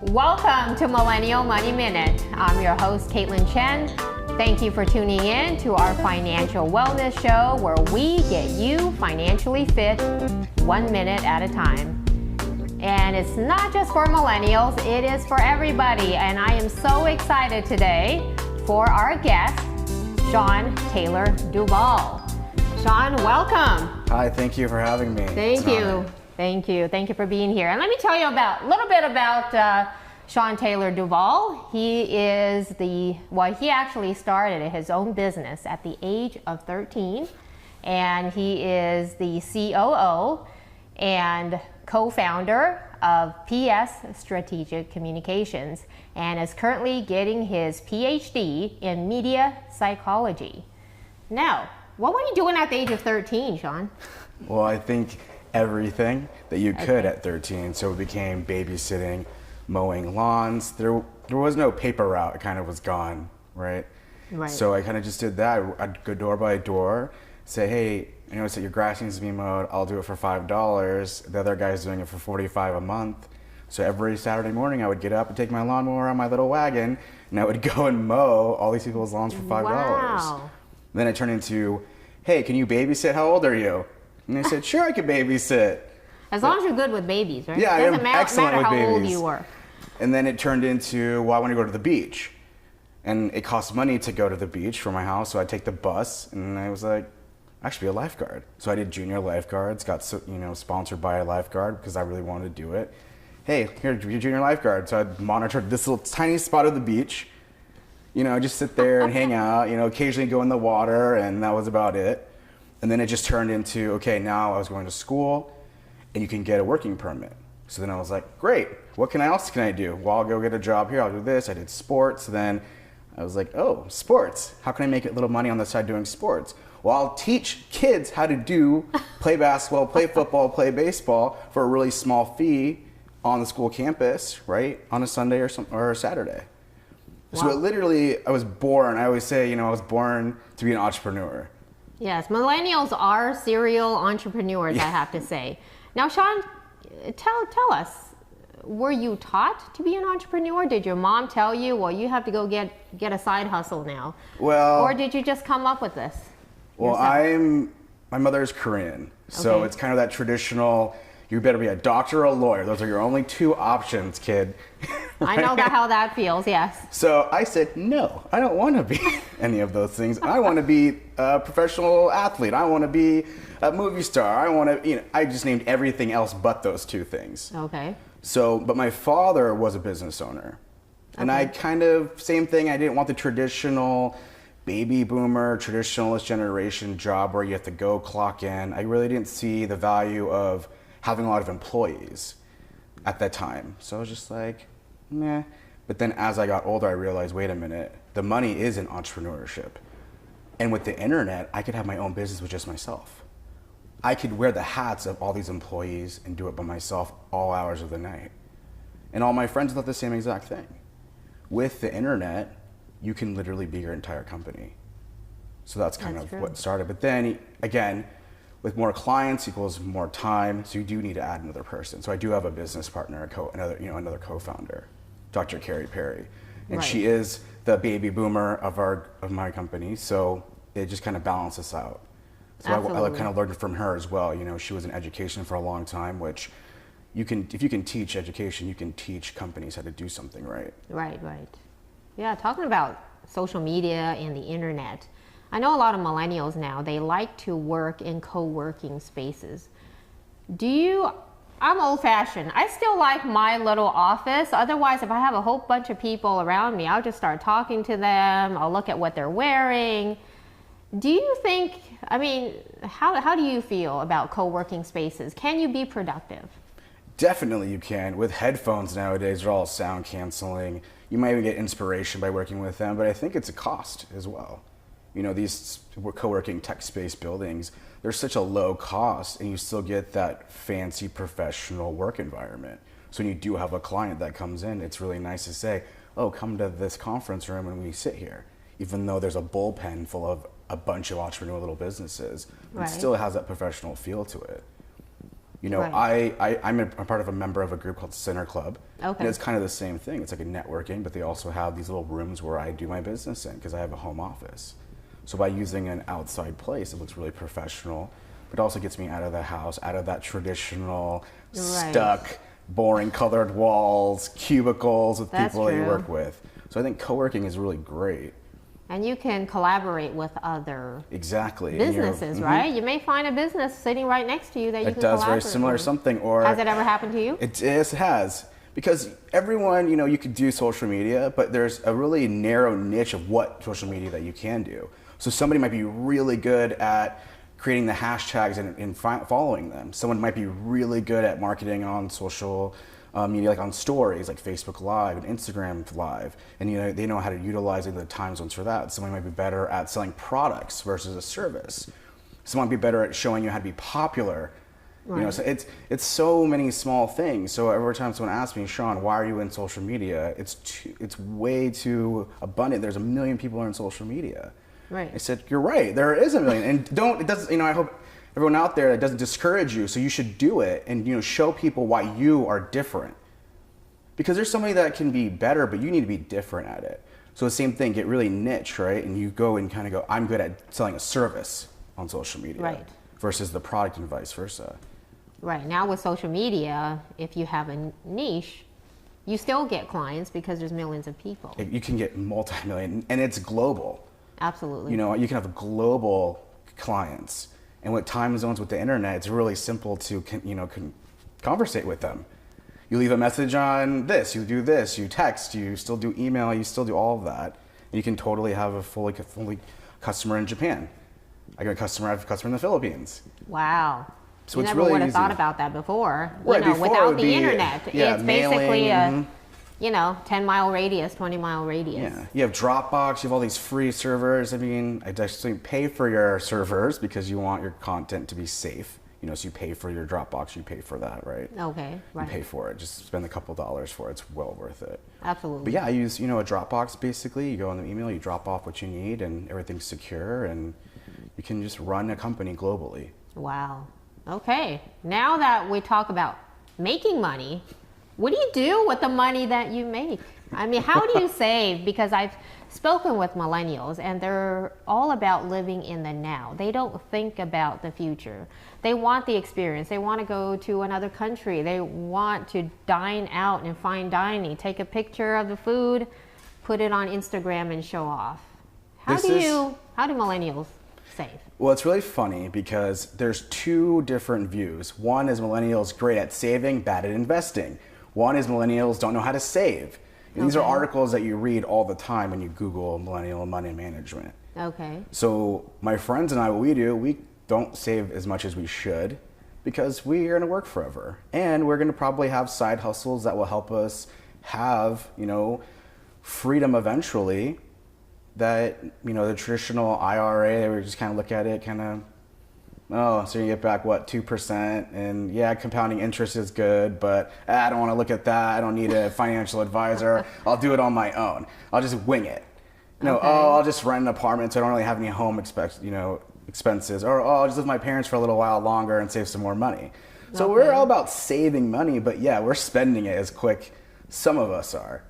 Welcome to Millennial Money Minute. I'm your host, Chen. Thank you for tuning in to our financial wellness show where we get you financially fit 1 minute at a time. And it's not just for millennials, it is for everybody. And I am so excited today for our guest, Shaun Taylor Duvall. Shaun, welcome. Hi, thank you for having me. Thank you. Thank you for being here. And let me tell you a little bit about Shaun Taylor Duvall. He actually started his own business at the age of 13, and he is the COO and co-founder of PS Strategic Communications and is currently getting his PhD in media psychology. Now, what were you doing at the age of 13, Shaun? Well, I think everything that you could at 13. So it became babysitting, mowing lawns. There was no paper route. It kind of was gone, right? Right. So I kind of just did that. I'd go door by door, say, hey, I noticed that your grass needs to be mowed. I'll do it for $5. The other guy's doing it for $45 a month. So every Saturday morning I would get up and take my lawnmower on my little wagon and I would go and mow all these people's lawns for $5. Wow. Then it turned into, hey, can you babysit? How old are you? And they said, sure, I can babysit. As long as you're good with babies, right? Yeah, it doesn't I'm matter excellent with how babies. old you were. And then it turned into, well, I want to go to the beach. And it cost money to go to the beach from my house, so I'd take the bus, and I was like, I should be a lifeguard. So I did junior lifeguards, got sponsored by a lifeguard because I really wanted to do it. Hey, here, be a junior lifeguard. So I'd monitor this little tiny spot of the beach, just sit there and hang out, occasionally go in the water, and that was about it. And then it just turned into, okay, now I was going to school, and you can get a working permit. So then I was like, great, what else can I do? Well, I'll go get a job here, I'll do this. I did sports. Then I was like, oh, sports. How can I make a little money on the side doing sports? Well, I'll teach kids how to play basketball, play football, play baseball for a really small fee on the school campus, right? On a Sunday or a Saturday. Wow. So it literally, I was born, I always say, I was born to be an entrepreneur. Yes, millennials are serial entrepreneurs, I have to say. Now, Shaun, tell us, were you taught to be an entrepreneur? Did your mom tell you, well, you have to go get a side hustle now? Well, or did you just come up with this? Well, my mother is Korean, so Okay. It's kind of that traditional, you better be a doctor or a lawyer. Those are your only two options, kid. Right? I know how that feels, yes. So I said, no, I don't want to be any of those things. I want to be a professional athlete. I want to be a movie star. I just named everything else but those two things. Okay. So, but my father was a business owner. And I same thing, I didn't want the traditional baby boomer, traditionalist generation job where you have to go clock in. I really didn't see the value of having a lot of employees at that time. So I was just like, nah. But then as I got older, I realized, wait a minute, the money is in entrepreneurship. And with the internet, I could have my own business with just myself. I could wear the hats of all these employees and do it by myself all hours of the night. And all my friends thought the same exact thing. With the internet, you can literally be your entire company. So that's kind of what started. But then again, with more clients equals more time, so you do need to add another person. So I do have a business partner, another co-founder, Dr. Carrie Perry, and she is the baby boomer of my company. So it just kind of balances out. So I kind of learned from her as well. She was in education for a long time, which if you can teach education, you can teach companies how to do something right. Right. Yeah, talking about social media and the internet, I know a lot of millennials now, they like to work in co-working spaces. I'm old-fashioned. I still like my little office. Otherwise, if I have a whole bunch of people around me, I'll just start talking to them. I'll look at what they're wearing. Do you think, how do you feel about co-working spaces? Can you be productive? Definitely you can. With headphones nowadays, they're all sound canceling. You might even get inspiration by working with them, but I think it's a cost as well. These co-working tech-based buildings, they're such a low cost and you still get that fancy professional work environment. So when you do have a client that comes in, it's really nice to say, oh, come to this conference room and we sit here. Even though there's a bullpen full of a bunch of entrepreneurial little businesses, it still has that professional feel to it. I'm a part of a member of a group called Center Club. Okay. And it's kind of the same thing. It's like a networking, but they also have these little rooms where I do my business in because I have a home office. So by using an outside place, it looks really professional, but also gets me out of the house, out of that traditional, stuck, boring colored walls, cubicles with people that you work with. So I think co-working is really great. And you can collaborate with other businesses, right? You may find a business sitting right next to you that you can collaborate with. It does very similar something. Or has it ever happened to you? It has. Because everyone, you could do social media, but there's a really narrow niche of what social media that you can do. So somebody might be really good at creating the hashtags and following them. Someone might be really good at marketing on social media, like on stories, like Facebook Live and Instagram Live, and they know how to utilize the time zones for that. Someone might be better at selling products versus a service. Someone might be better at showing you how to be popular. Right. So it's so many small things. So every time someone asks me, Shaun, why are you in social media? It's way too abundant. There's 1 million people in social media. Right. I said, you're right. There is 1 million, and it doesn't. I hope everyone out there, that doesn't discourage you. So you should do it and show people why you are different. Because there's somebody that can be better, but you need to be different at it. So the same thing, get really niche, right? And you go and kind of go, I'm good at selling a service on social media, right, versus the product and vice versa. Right. Now with social media, if you have a niche, you still get clients because there's millions of people. You can get multi-million, and it's global. Absolutely. You can have global clients. And with time zones with the internet, it's really simple to conversate with them. You leave a message on this, you do this, you text, you still do email, you still do all of that. And you can totally have a fully customer in Japan. I have a customer in the Philippines. Wow. So you it's never really would have easy. thought about that before. Right, before without the internet. Yeah, it's mailing, basically a 10-mile radius, 20-mile radius. Yeah. You have Dropbox, you have all these free servers. I actually pay for your servers because you want your content to be safe. So you pay for your Dropbox, you pay for that, right? Okay, right. You pay for it. Just spend a couple dollars for it. It's well worth it. Absolutely. But yeah, I use, a Dropbox basically. You go on the email, you drop off what you need, and everything's secure, and you can just run a company globally. Wow. Okay. Now that we talk about making money, what do you do with the money that you make? How do you save? Because I've spoken with millennials and they're all about living in the now. They don't think about the future. They want the experience. They want to go to another country. They want to dine out and fine dining, take a picture of the food, put it on Instagram and show off. How do millennials save? Well, it's really funny because there's two different views. One is millennials great at saving, bad at investing. One is millennials don't know how to save. And these are articles that you read all the time when you Google Millennial Money Management. Okay. So my friends and I, what we do, we don't save as much as we should because we are going to work forever. And we're going to probably have side hustles that will help us have, freedom eventually. That, the traditional IRA, we just kind of look at it so you get back, 2%? And yeah, compounding interest is good, but I don't want to look at that. I don't need a financial advisor. I'll do it on my own. I'll just wing it. I'll just rent an apartment so I don't really have any home expenses. Or I'll just live with my parents for a little while longer and save some more money. So we're all about saving money, but yeah, we're spending it as quick. Some of us are.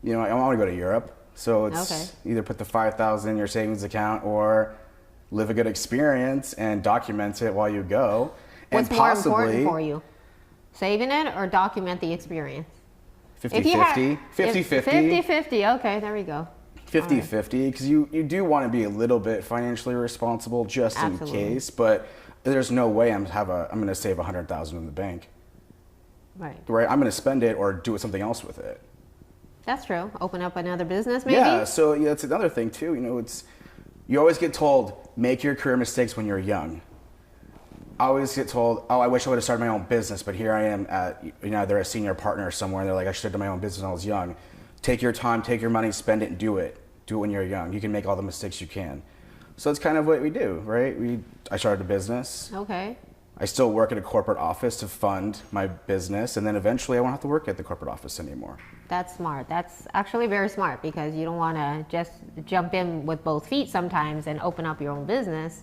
I want to go to Europe. So it's either put the $5,000 in your savings account or live a good experience and document it while you go. What's more important for you? Saving it or document the experience? 50-50. 50-50. 50-50. Okay, there we go. 50-50, because you do want to be a little bit financially responsible just in case, but there's no way I'm going to save $100,000 in the bank. Right. Right. I'm going to spend it or do something else with it. That's true. Open up another business, maybe? Yeah, so that's another thing, too. You always get told, make your career mistakes when you're young. I always get told, I wish I would have started my own business, but here I am at, they're a senior partner somewhere, and they're like, I should have done my own business when I was young. Take your time, take your money, spend it, and do it. Do it when you're young. You can make all the mistakes you can. So that's kind of what we do, right? I started a business. Okay. I still work at a corporate office to fund my business, and then eventually I won't have to work at the corporate office anymore. That's smart. That's actually very smart because you don't want to just jump in with both feet sometimes and open up your own business.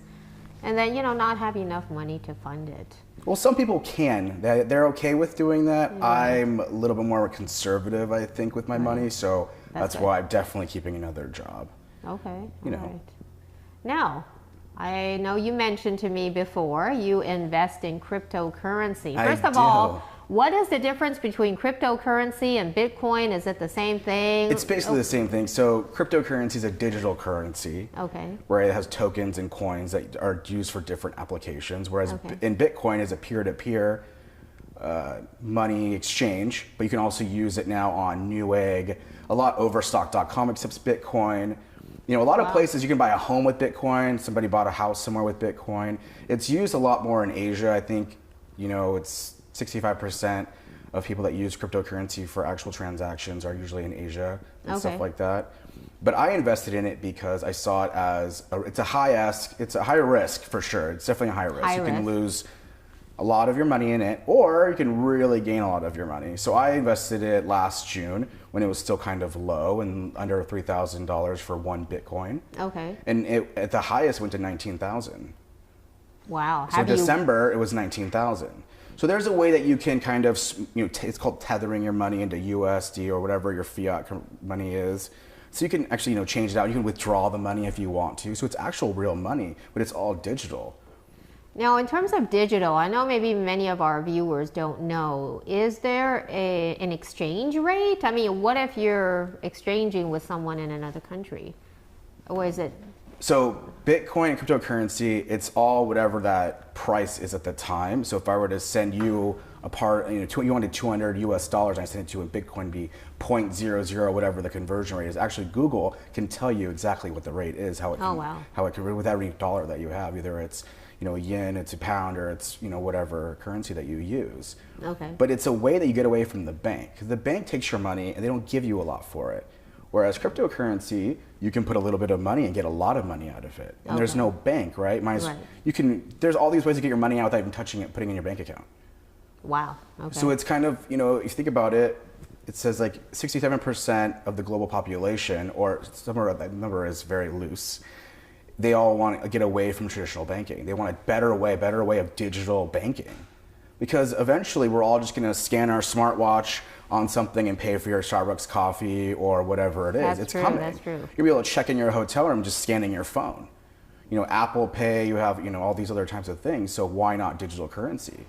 and then, you know, not have enough money to fund it. Well, some people can. They're okay with doing that. Right. I'm a little bit more conservative, I think, with my money, so that's good. why I'm definitely keeping another job. Okay, You know. all right. Now, I know you mentioned to me before you invest in cryptocurrency. First of all, what is the difference between cryptocurrency and Bitcoin? Is it the same thing? It's basically the same thing. So cryptocurrency is a digital currency, Okay. where it has tokens and coins that are used for different applications, whereas Okay. in Bitcoin is a peer-to-peer money exchange, but you can also use it now on Newegg, a lot overstock.com accepts Bitcoin. You know, a lot of places you can buy a home with Bitcoin. Somebody bought a house somewhere with Bitcoin. It's used a lot more in Asia. I think, you know, it's 65% of people that use cryptocurrency for actual transactions are usually in Asia and stuff like that. But I invested in it because I saw it as it's a high risk for sure. It's definitely a high risk. You can lose a lot of your money in it, or you can really gain a lot of your money. So I invested it last June when it was still kind of low and under $3,000 for one Bitcoin. Okay. And it at the highest went to 19,000. Wow. So December it was 19,000. So there's a way that you can kind of, you know, it's called tethering your money into USD or whatever your fiat money is. So you can actually, you know, change it out. You can withdraw the money if you want to. So it's actual real money, but it's all digital. Now, in terms of digital, I know maybe many of our viewers don't know, is there an exchange rate? I mean, what if you're exchanging with someone in another country? Or is it? So Bitcoin and cryptocurrency, it's all whatever that price is at the time. So if I were to send you you wanted $200 US, and I send it to you in Bitcoin, be 0.00 whatever the conversion rate is. Actually, Google can tell you exactly what the rate is, how it can with every dollar that you have. Either it's, you know, a yen, it's a pound, or it's, you know, whatever currency that you use. Okay. But it's a way that you get away from the bank. The bank takes your money and they don't give you a lot for it. Whereas cryptocurrency, you can put a little bit of money and get a lot of money out of it. And there's no bank, right? There's all these ways to get your money out without even touching it, putting it in your bank account. Wow. Okay. So it's kind of, you know, if you think about it, it says like 67% of the global population, or somewhere that number is very loose, they all want to get away from traditional banking. They want a better way of digital banking. Because eventually we're all just going to scan our smartwatch on something and pay for your Starbucks coffee or whatever it is. It's coming. That's true. You'll be able to check in your hotel room just scanning your phone. You know, Apple Pay, you have, you know, all these other types of things. So why not digital currency?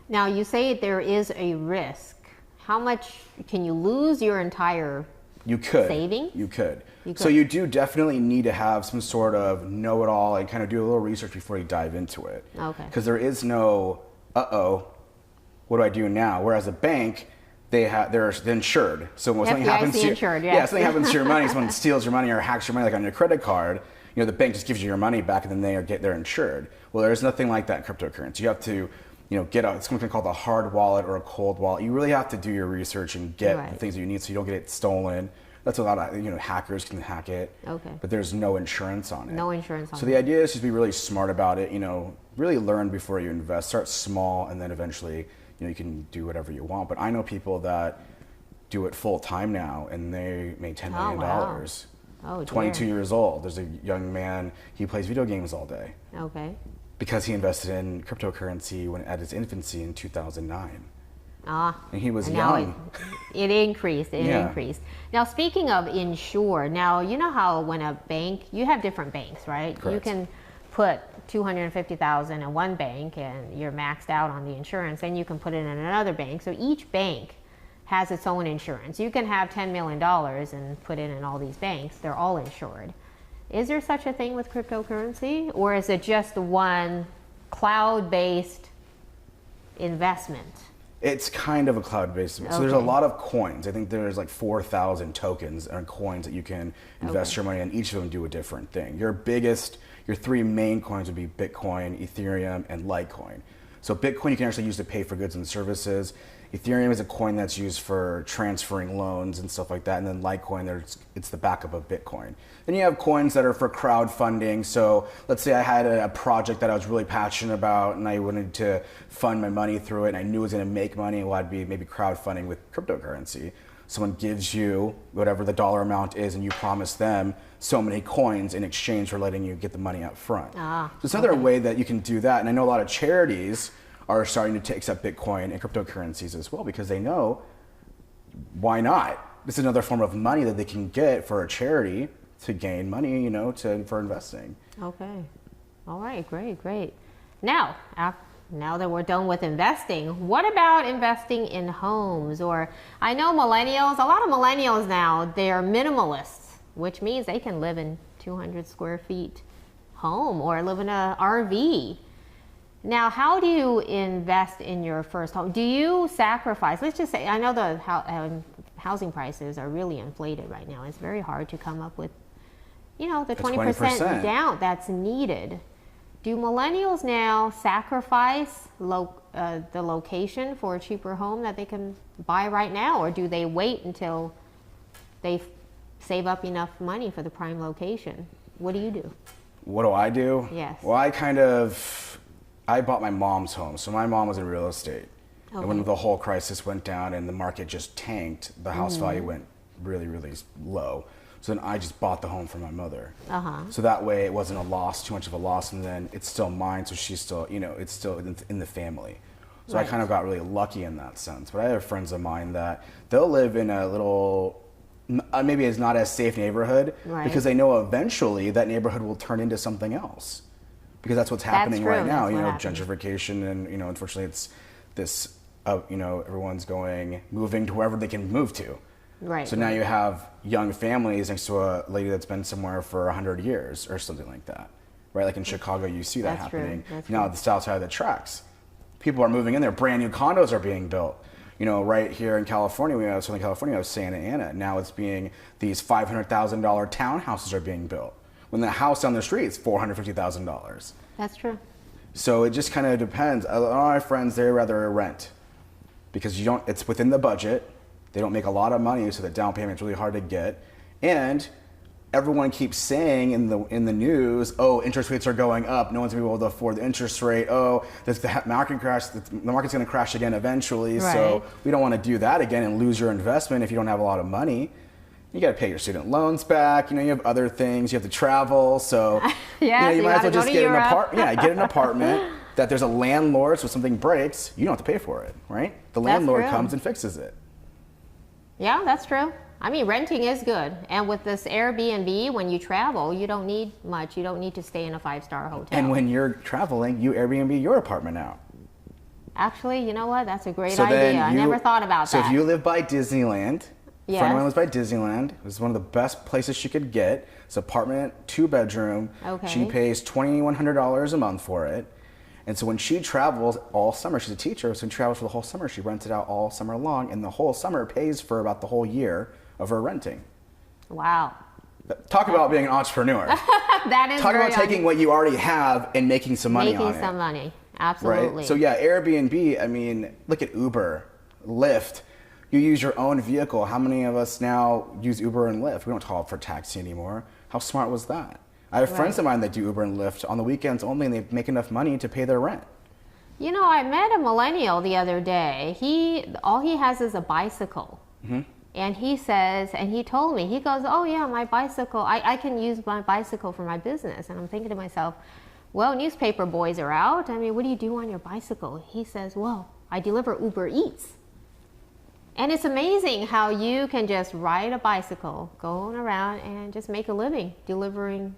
Now, you say there is a risk. How much can you lose your entire savings? You could. So you do definitely need to have some sort of know-it-all and kind of do a little research before you dive into it. Okay. Because there is no, what do I do now? Whereas a bank, they're insured. So when something happens to something happens to your money, someone steals your money or hacks your money, like on your credit card, you know, the bank just gives you your money back and then they're insured. Well, there's nothing like that in cryptocurrency. You have to, you know, it's something called a hard wallet or a cold wallet. You really have to do your research and get the things that you need so you don't get it stolen. That's a lot of, you know, hackers can hack it. Okay. But there's no insurance on it. No insurance on it. So the idea is just be really smart about it, you know, really learn before you invest. Start small and then eventually, you know, you can do whatever you want. But I know people that do it full time now and they make $10 million. Wow. Oh, 22 years old. There's a young man, he plays video games all day. Okay. Because he invested in cryptocurrency at its infancy in 2009. And he was young. It increased. It increased. Now, speaking of insured, now you know how when a bank, you have different banks, right? Correct. You can put $250,000 in one bank and you're maxed out on the insurance, and you can put it in another bank. So each bank has its own insurance. You can have $10 million and put it in all these banks. They're all insured. Is there such a thing with cryptocurrency, or is it just one cloud-based investment? It's kind of a cloud-based. So there's a lot of coins. I think there's like 4,000 tokens and coins that you can invest your money in. Each of them do a different thing. Your three main coins would be Bitcoin, Ethereum, and Litecoin. So Bitcoin you can actually use to pay for goods and services. Ethereum is a coin that's used for transferring loans and stuff like that. And then Litecoin, it's the backup of Bitcoin. Then you have coins that are for crowdfunding. So let's say I had a project that I was really passionate about and I wanted to fund my money through it and I knew it was going to make money. Well, I'd be maybe crowdfunding with cryptocurrency. someone gives you whatever the dollar amount is and you promise them so many coins in exchange for letting you get the money up front. So it's another way that you can do that. And I know a lot of charities are starting to accept Bitcoin and cryptocurrencies as well, because they know, why not? This is another form of money that they can get for a charity to gain money, you know, for investing. Okay. All right, great. Now that we're done with investing, what about investing in homes? Or I know millennials, a lot of millennials now, they're minimalists, which means they can live in 200 square feet home or live in a RV. Now, how do you invest in your first home? Do you sacrifice? Let's just say, I know the housing prices are really inflated right now. It's very hard to come up with, you know, the 20% down that's needed. Do millennials now sacrifice the location for a cheaper home that they can buy right now? Or do they wait until they save up enough money for the prime location? What do you do? What do I do? Yes. Well, I bought my mom's home. So my mom was in real estate. And when the whole crisis went down and the market just tanked, the house value went really, really low. So then I just bought the home for my mother. So that way it wasn't too much of a loss, and then it's still mine, so she's still, you know, it's still in the family. So I kind of got really lucky in that sense. But I have friends of mine that they'll live in a little, maybe it's not as safe neighborhood, because they know eventually that neighborhood will turn into something else. Because that's what's happening right now, you know, gentrification, and, you know, unfortunately it's this, you know, everyone's moving to wherever they can move to. So now you have young families next to a lady that's been somewhere for 100 years or something like that, right? Like in Chicago, you see that happening. Now at the south side of the tracks, people are moving in there. Brand new condos are being built. You know, right here in California, Southern California, I was Santa Ana. Now these $500,000 townhouses are being built, when the house down the street is $450,000. That's true. So it just kind of depends. A lot of my friends, they rather rent, because it's within the budget. They don't make a lot of money, so the down payment's really hard to get. And everyone keeps saying in the news, oh, interest rates are going up. No one's gonna be able to afford the interest rate. Oh, the market crash. The market's gonna crash again eventually. So we don't want to do that again and lose your investment if you don't have a lot of money. You got to pay your student loans back. You know, you have other things. You have to travel. So you might as well just get an apartment. Get an apartment that there's a landlord. So if something breaks, you don't have to pay for it, right? The landlord comes and fixes it. Yeah, that's true. I mean, renting is good. And with this Airbnb, when you travel, you don't need much. You don't need to stay in a 5-star hotel. And when you're traveling, you Airbnb your apartment out. Actually, you know what? That's a great idea. I never thought about that. So if you live by Disneyland, a friend of mine lives by Disneyland. It was one of the best places she could get. It's an apartment, 2-bedroom. She pays $2,100 a month for it. And so when she travels all summer, she's a teacher, so she travels for the whole summer. She rents it out all summer long, and the whole summer pays for about the whole year of her renting. Wow. Talk about being an entrepreneur. That is Talk about taking what you already have and making some money on it. Making some money, absolutely. Right? So yeah, Airbnb, I mean, look at Uber, Lyft. You use your own vehicle. How many of us now use Uber and Lyft? We don't call it for taxi anymore. How smart was that? I have friends of mine that do Uber and Lyft on the weekends only, and they make enough money to pay their rent. You know, I met a millennial the other day. All he has is a bicycle. And he says, and he told me, he goes, oh yeah, my bicycle, I can use my bicycle for my business. And I'm thinking to myself, well, newspaper boys are out. I mean, what do you do on your bicycle? He says, well, I deliver Uber Eats. And it's amazing how you can just ride a bicycle, going around and just make a living delivering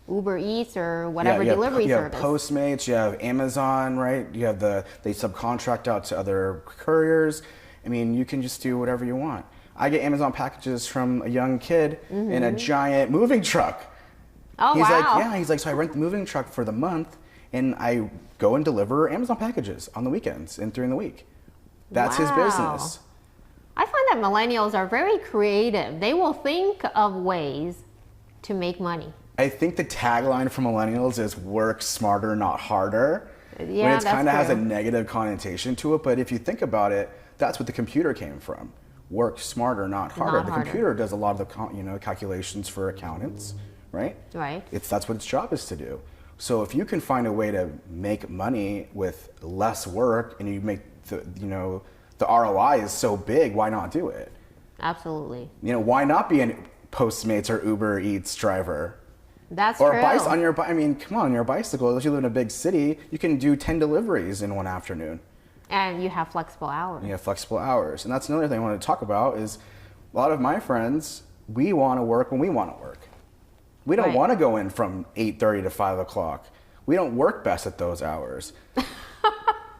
Uber Eats or whatever delivery service. You have Postmates, you have Amazon, right? You have they subcontract out to other couriers. I mean, you can just do whatever you want. I get Amazon packages from a young kid in a giant moving truck. Oh, wow. He's like, so I rent the moving truck for the month and I go and deliver Amazon packages on the weekends and during the week. That's his business. I find that millennials are very creative. They will think of ways to make money. I think the tagline for millennials is work smarter, not harder. Yeah, when it kind of has a negative connotation to it, but if you think about it, that's what the computer came from. Work smarter, not harder. The computer does a lot of the calculations for accountants, right? Right. That's what its job is to do. So if you can find a way to make money with less work and you make the ROI is so big, why not do it? Absolutely. You know, why not be a Postmates or Uber Eats driver? That's or true. I mean, come on, your bicycle. If you live in a big city, you can do 10 deliveries in one afternoon. And you have flexible hours. You have flexible hours. And that's another thing I wanted to talk about is a lot of my friends, we want to work when we want to work. We don't want to go in from 8:30 to 5 o'clock. We don't work best at those hours.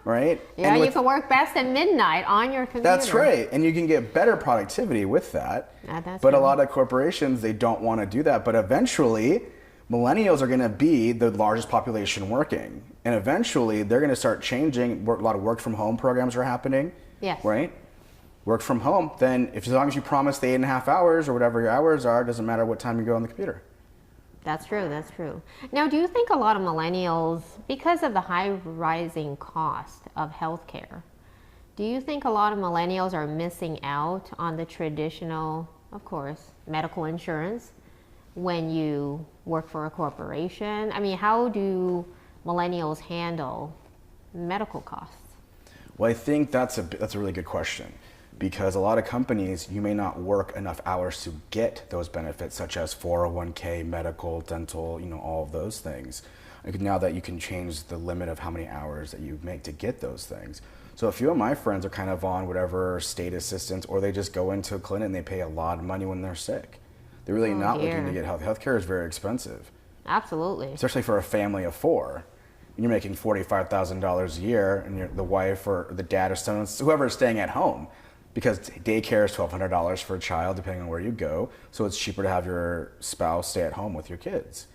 Right? Yeah, you can work best at midnight on your computer. That's right. And you can get better productivity with that. But a lot of corporations, they don't want to do that. But eventually, millennials are going to be the largest population working. And eventually, they're going to start changing. A lot of work from home programs are happening. Yes. Right? Work from home, then as long as you promise the 8.5 hours or whatever your hours are, it doesn't matter what time you go on the computer. That's true, that's true. Now, do you think a lot of millennials, because of the high rising cost of healthcare, do you think a lot of millennials are missing out on the traditional, of course, medical insurance when you work for a corporation? I mean, how do millennials handle medical costs? Well, I think that's a really good question. Because a lot of companies, you may not work enough hours to get those benefits, such as 401k, medical, dental, you know, all of those things. Now that you can change the limit of how many hours that you make to get those things. So a few of my friends are kind of on whatever state assistance, or they just go into a clinic and they pay a lot of money when they're sick. They're really not looking to get health. Healthcare is very expensive. Absolutely. Especially for a family of 4. And you're making $45,000 a year, and the wife or the dad or someone, whoever is staying at home. Because daycare is $1,200 for a child, depending on where you go. So it's cheaper to have your spouse stay at home with your kids.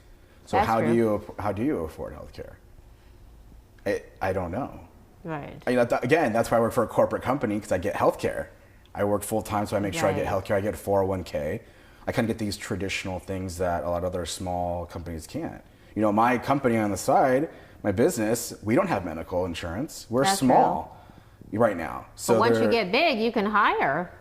So how do you afford healthcare? I don't know. Right. Again, that's why I work for a corporate company, because I get healthcare. I work full time, so I make sure I get healthcare. I get 401k. I kind of get these traditional things that a lot of other small companies can't. You know, my company on the side, my business, we don't have medical insurance. We're small. Right now. So but once you get big, you can hire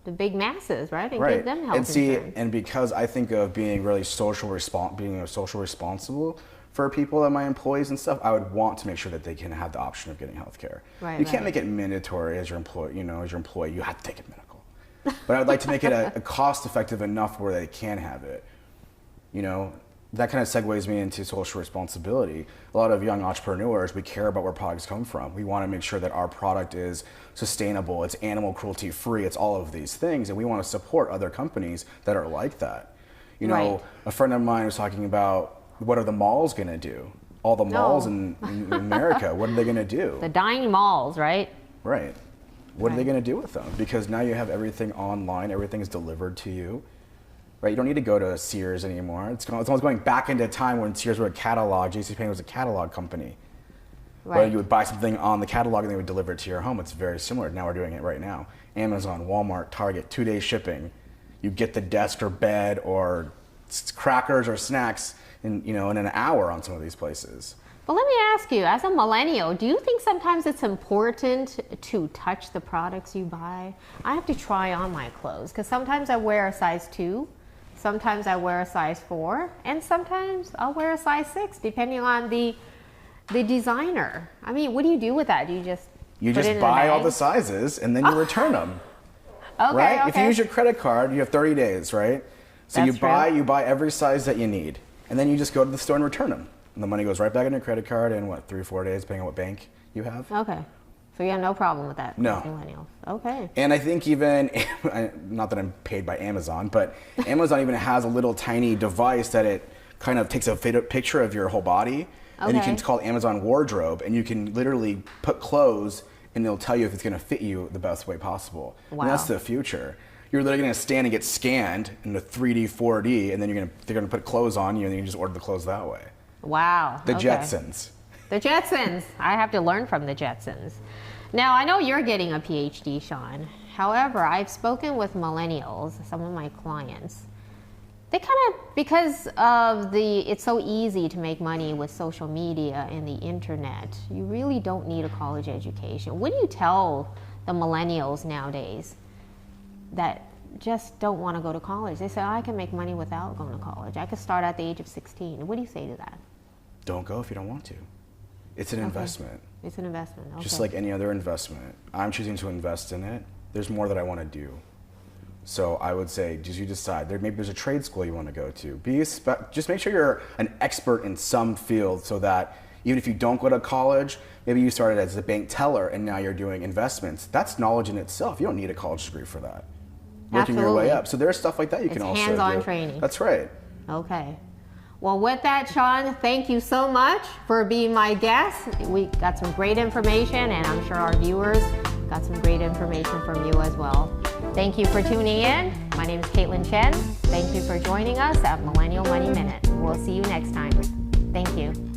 the big masses, right? And give them health insurance. And because I think of being really social responsible for people and my employees and stuff, I would want to make sure that they can have the option of getting health care. You can't make it mandatory as your employee, you have to take a medical. But I would like to make it a cost effective enough where they can have it. You know, that kind of segues me into social responsibility. A lot of young entrepreneurs, we care about where products come from. We want to make sure that our product is sustainable, it's animal cruelty free, it's all of these things, and we want to support other companies that are like that. You know, a friend of mine was talking about, what are the malls going to do? All the malls in America, what are they going to do? The dying malls, right? Right. What are they going to do with them? Because now you have everything online, everything is delivered to you. Right, you don't need to go to Sears anymore. It's almost going back into time when Sears were a catalog. JCPenney was a catalog company. Where you would buy something on the catalog and they would deliver it to your home. It's very similar. Now we're doing it right now. Amazon, Walmart, Target, 2-day shipping. You get the desk or bed or crackers or snacks in an hour on some of these places. But let me ask you, as a millennial, do you think sometimes it's important to touch the products you buy? I have to try on my clothes because sometimes I wear a size 2. Sometimes I wear a size 4, and sometimes I'll wear a size 6, depending on the designer. I mean, what do you do with that? Do you just buy all the sizes and then you return them? Right? Okay. If you use your credit card, you have 30 days, right? So you buy every size that you need, and then you just go to the store and return them, and the money goes right back in your credit card in 3 or 4 days, depending on what bank you have. Okay. So you have no problem with that? No. Millennials. Okay. And I think even, not that I'm paid by Amazon, but Amazon even has a little tiny device that it kind of takes a picture of your whole body. And it's called Amazon Wardrobe, and you can literally put clothes and it'll tell you if it's going to fit you the best way possible. Wow. And that's the future. You're literally going to stand and get scanned in the 3D, 4D, and then they're going to put clothes on you, and you can just order the clothes that way. Wow. The Jetsons. The Jetsons. I have to learn from the Jetsons. Now, I know you're getting a PhD, Shaun. However, I've spoken with millennials, some of my clients. They kind of, because of it's so easy to make money with social media and the internet, you really don't need a college education. What do you tell the millennials nowadays that just don't want to go to college? They say, I can make money without going to college. I could start at the age of 16. What do you say to that? Don't go if you don't want to. It's an investment. It's an investment. Okay. Just like any other investment. I'm choosing to invest in it. There's more that I want to do. So I would say, just you decide. Maybe there's a trade school you want to go to. Just make sure you're an expert in some field, so that even if you don't go to college, maybe you started as a bank teller and now you're doing investments. That's knowledge in itself. You don't need a college degree for that. Working your way up. So there's stuff like that you can also do. Hands-on training. That's right. Okay. Well, with that, Shaun, thank you so much for being my guest. We got some great information, and I'm sure our viewers got some great information from you as well. Thank you for tuning in. My name is Chen. Thank you for joining us at Millennial Money Minute. We'll see you next time. Thank you.